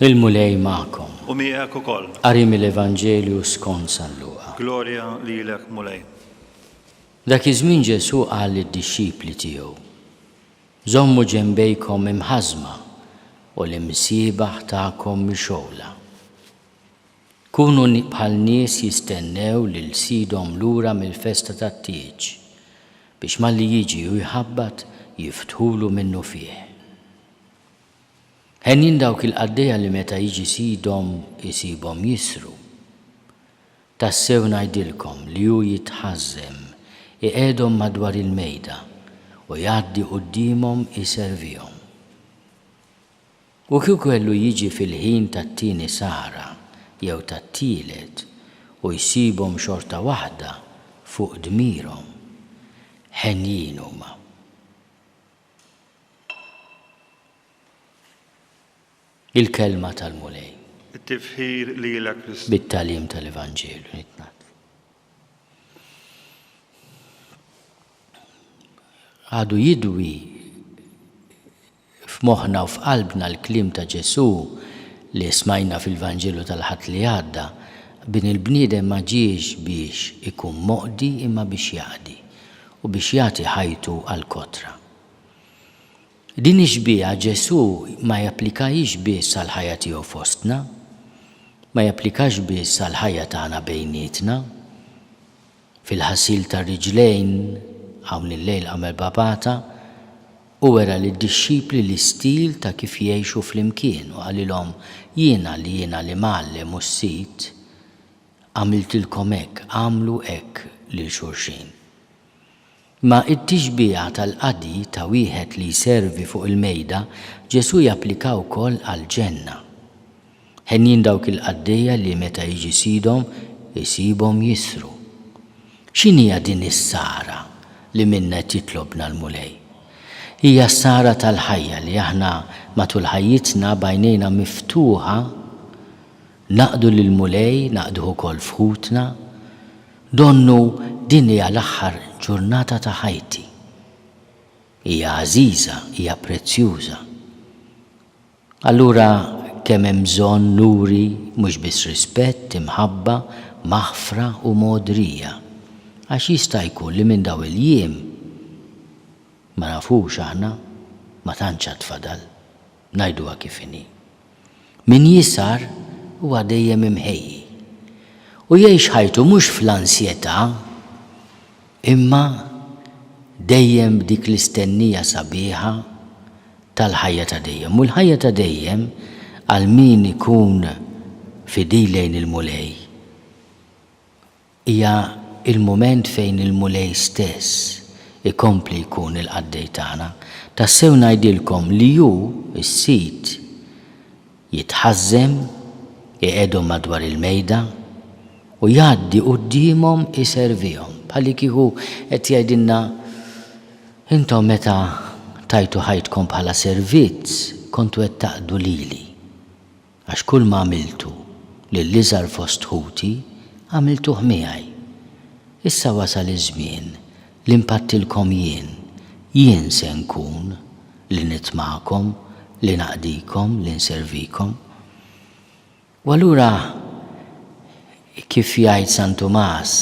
Il-mulej ma'kom. U miegħek ukoll. Qari mill-Evanġelju skont San Luqa. Glorja lilek mulej. Dak iż-żmien Ġesu qal lid-dixxipli tiegħu: żommu ġenbejkom imħażma u l-imsiebaħ tagħkom mixogħla. Kunu bħal nies jistennew lil sidhom lura mill-festa tat-tieġ biex malli jiġi u jħabbat jiftħulu minnu fih. Ħennin dawk il-qaddejja li meta jiġi sidhom isibhom jisru. Tassew ngħidilkom li hu jitħażem iqiegħdhom madwar il-mejda u jgħaddi qudiemhom iservihom. U kieku kellu jiġi fil-ħin tat-tieni sara jew tat-tielet u jsibhom xorta waħda fuq dmirhom, ħenjin huma. Il-kelma tal-mulej. It-tifħir lilek Kristus. Bit-tagħlim tal-Evanġelju nitnad. Għadu jidwi f'moħħna u f'qalbna l-kliem ta' Ġesu li smajna fil-Evanġelju tal-ħadd li għadda, bin il-bniedem ma ġiex biex ikun moqdi imma biex jaqdi u biex jagħti ħajtu għall-kotra. Din ix-xbieħa Ġesu ma japplikajx biss għal ħajja tiegħu fostna, ma japplikax biss għal ħajja tagħna bejnietna. Fil-ħasil tar-riġlejn hawn il-lejl għamel babata u wera lid-dixxipli l-istil ta' kif jgħixu flimkien u qalilhom jiena li mgħallem u sit għamiltilkom hekk, għamlu hekk lil xulxin. Ma it-tixbieħa tal-qadi ta' wieħed li jservi fuq il-mejda Ġesu japplika wkoll għall-ġenna. Ħenjin dawk il-qaddejja li meta jiġi sidhom isibhom jisru. X'inhija din is-sara li minnha titlobna l-mulej? Hija s-sara tal-ħajja li aħna matul ħajjitna bajnejna miftuħa naqdu lill-mulej, naqdu wkoll fħutna, donnu din hija l-aħħar ġurnata ta' ħajti. Hija għażiża, hija prezzjuża. Allura kemm hemm bżonn nuri mhux biss rispett, imħabba, maħfra u modrija. Għax jista' jkun li minn daw il-jiem ma nafux aħna ma tantx tfadal, ngħiduha kif inhi. Min jisar huwa dejjem imħejji. U jgħix ħajtu mhux fl-ansjetà, imma dejjem dik l-istennija sabiħa tal-ħajja ta' dejjem. U l-ħajja ta' dejjem għal min ikun fidej lejn il-mulej hija il-mument fejn il-mulej stess ikompli jkun il-qaddej tagħna. Tassew ngħidilkom li hu s-sit jitħażem iqiegħdhom madwar il-mejda u jgħaddi qudiemhom iservihom. Bħalli kieku qed jgħidilna intom meta tajtu ħajtkom bħala servizz kontu qed taqdu lili. Għax kull ma għamiltu lill-iżgħar fost ħuti għamiltuh miegħi. Issa wasal iż-żmien li impattilkom jien se nkun li nitma'kom, li naqdikom, li nservikom. U allura kif jgħid San Tomas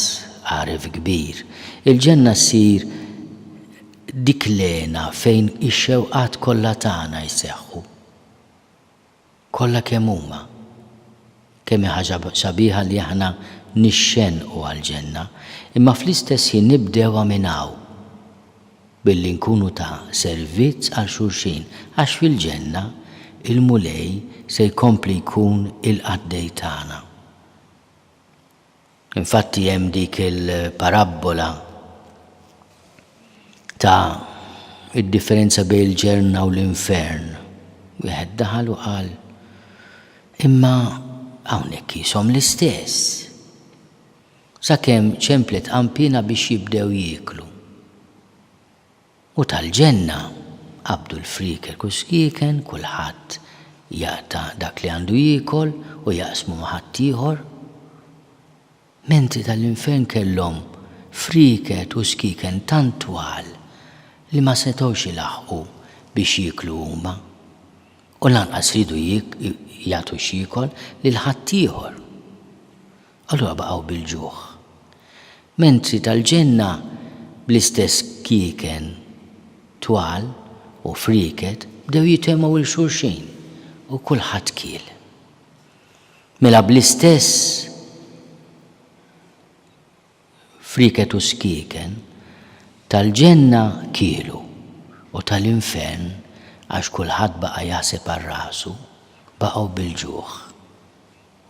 għarif kbir, il-ġenna ssir dik lena fejn ix-xewqat kollha tagħna jseħħu. Kollha kemm huma. Kemm ħaġa sabiħa li aħna nixxenqu għall-ġenna, imma fl-istess ħin nibdew minn hawn billi nkunu ta' servizz għal xulxin għax fil-ġenna il-mulej se jkompli jkun il-qaddej tagħna. Infatti hemm dik il-parabbola ta' id-differenza bejn il-ġenna u l-infern. Wieħed daħal u qal imma hawnhekk ishom l-istess. Sakemm ċemplet qampina biex jibdew jieklu. U tal-ġenna qabdu l-friker kuskiken, kulħadd jaqta' dak li għandu jiekol u jaqsmu ma' ħadd ieħor. Menti tal-infern kellhom friket u skiken tant twal li ma setgħux ilaħqu biex jieklu huma u lanqas ridu jagħtu x'jiekol lil ħadd ieħor. Allura baqgħu bil-ġuħ. Mentri tal-ġenna bl-istess kieken twal u friket bdew jitemgħu il xulxin u kulħadd kiel. Mela bl-istess friket u skiken tal-ġenna kielu u tal-infern għax kulħadd baqa' jaħseb għal rasu baqgħu bil-ġuħ.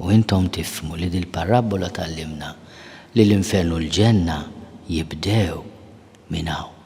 U intom tifhmu li dil-parabola tallimna li l-infern u l-ġenna jibdew minn hawn.